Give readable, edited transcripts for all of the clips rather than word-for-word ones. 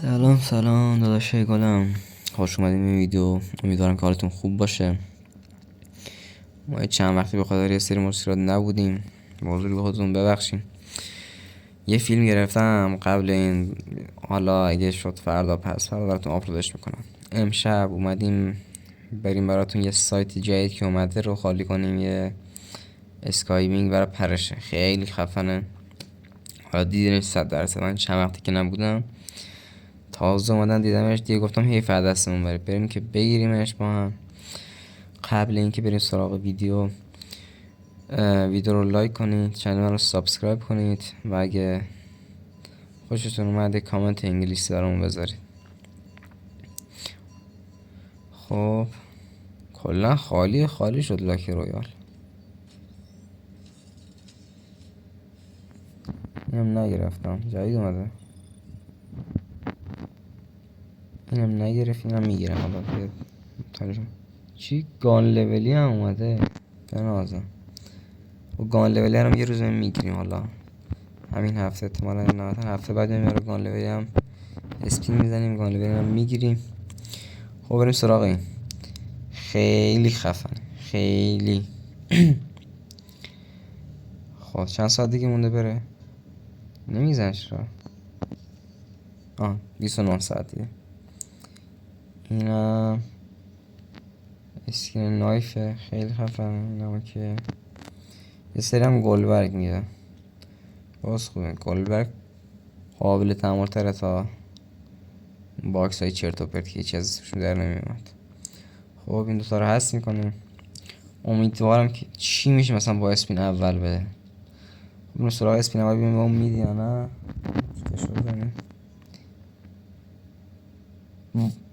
سلام داداشای گلم، خوش اومدیم این ویدیو. امیدوارم که حالتون خوب باشه. ما چند وقتی به خاطر یه سری مشکلات نبودیم، بزرگی به خودتون ببخشیم. یه فیلم گرفتم قبل این، حالا اگه شد فردا پس فردا براتون آپلودش میکنم. امشب اومدیم بریم براتون یه سایت جدید که اومده رو خالی کنیم. یه اسکایوینگ برای پرشه، خیلی خفنه. حالا دیدینش 100%. من چند وقتی که نبودم تازه اومدن دیدمش، دیگه گفتم حیف از دستمون بره، بریم که بگیریمش با هم. قبل اینکه بریم سراغ ویدیو رو لایک کنید، چنل من رو سابسکرایب کنید و اگه خوشتون اومده کامنت انگلیسی برامون بذارید. خب کلا خالی شد لاکی رویال. اینم نگرفتم، جدید اومده. اینم نگرفت، اینم میگیرم. حالا چی گان لولی هم اومده بنازم. و گان لولی هم یه روز میگیریم. حالا همین هفته، احتمالا نه هفته بعد میاره گان لولی هم اسپین میزنیم، گان لولی هم میگیریم. خب بریم سراغ این. خیلی خفن، خیلی. خب چند ساعت دیگه مونده بره؟ نمیزنش چرا؟ 29 ساعت دیگه. اینم اسکین نایفه، خیلی خفن. اینم که یه سری هم گلبرگ میده، باز خوبه. گلبرگ قابل تعامل تره تا باکس های چرت و پرت که هیچ ازشون در نمیومد. خب این دوتا رو هست میکنیم. امیدوارم که چی میشه مثلا با اسپین اول بده. خب سراغ اسپین اول ببینیم با اون میدی یا نه.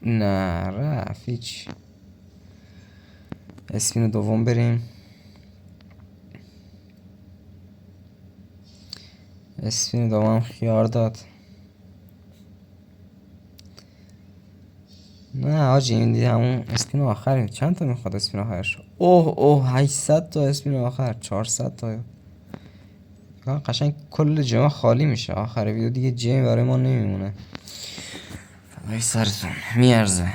نه رفت هیچ. اسپین دوم بریم. اسپین دوم خیار داد. نه آجی این دیگه همون اسپین آخر. چند تا میخواد اسپین آخرش؟ اوه 800 تا اسپین آخر، 400 تا. قشنگ کل جمع خالی میشه آخر ویدیو، دیگه جمع برای ما نمیمونه. فدای سرتون، میارزه.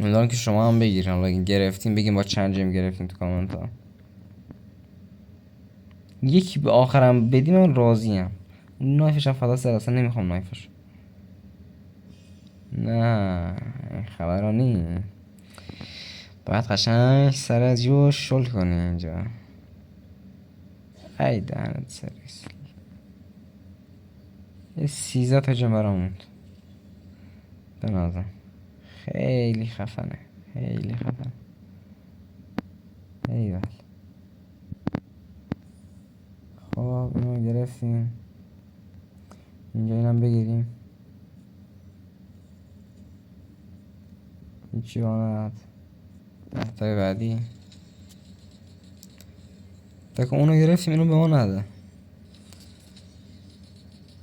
امیدوارم که شما هم بگیرین. حالا اگه گرفتین بگین با چند جمع گرفتین تو کامنت ها. یکی به آخرم بدی من راضیم. نایفش هم فدا سر، اصلا نمیخوام نایفش. نه این خبرها نی. باید قشنگ سر از جو شل کنی اینجا. ای دهنت سرویس. یه 13 تا جمع براموند بنازم. خیلی خفنه، خیلی خفنه. ایوال. خب اینو گرفتیم. اینجا اینم بگیریم. هیچی بانت 10 تای بعدی. تک اونو گرفتیم، اینو به ما نده.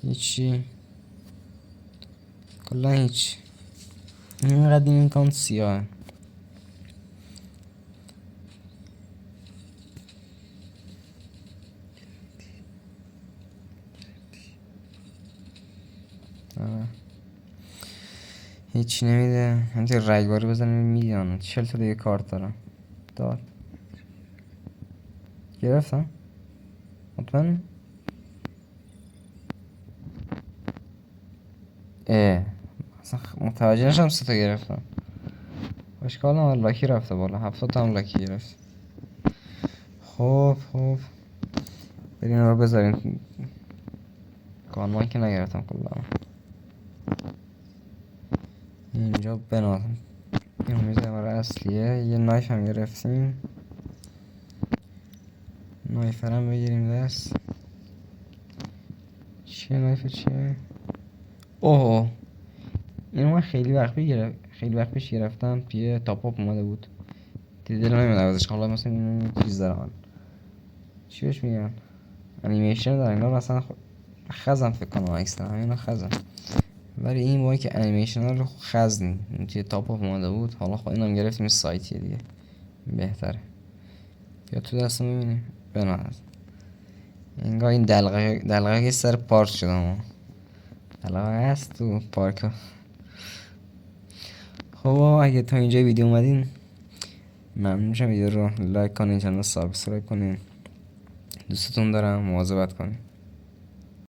هیچی، کلا هیچ. اینقدر این کانت سیاه. هیچی نمیده. همینطور رگباری بزنیم میلیون. 40 تا دیگه کارت دارم. داد گرفتم مطمئن. اصلا متوجه نشم 3 تا گرفتم. اشکال نداره، لاکی رفته بالا. 70 تا هم لاکی گرفت. خب بریم رو بذاریم. کانمان که نگرفتم کلا. اینجا بنازم. این میزه برای اصلیه. یه نایف هم گرفتیم. نایف هم بگیریم دست. چیه نایف چیه؟ اوه اینو من خیلی وقت پیش گرفتم. توی تاپ اپ اومده بود. دیدم نمیاد عوضش. حالا مثلا این چیز دارم. چی بهش میگن؟ انیمیشن دارن اینا. مثلا خزن فکر کنم اکسترا اینا خزن. ولی این موقعی که انیمیشن رو خزن توی تاپ اپ اومده بود. حالا خب اینم گرفتیم سایتیه دیگه بهتره. بیا تو دستم ببینیم. بناز انگار این دلغه که سر پارچ شدم. الان هست تو پارک ها. خب اگه تا اینجا ویدیو اومدین ممنون میشم ویدیو رو لایک کنین، چنل رو سابسکرایب کنین. دوستتون دارم، مواظبت کنین.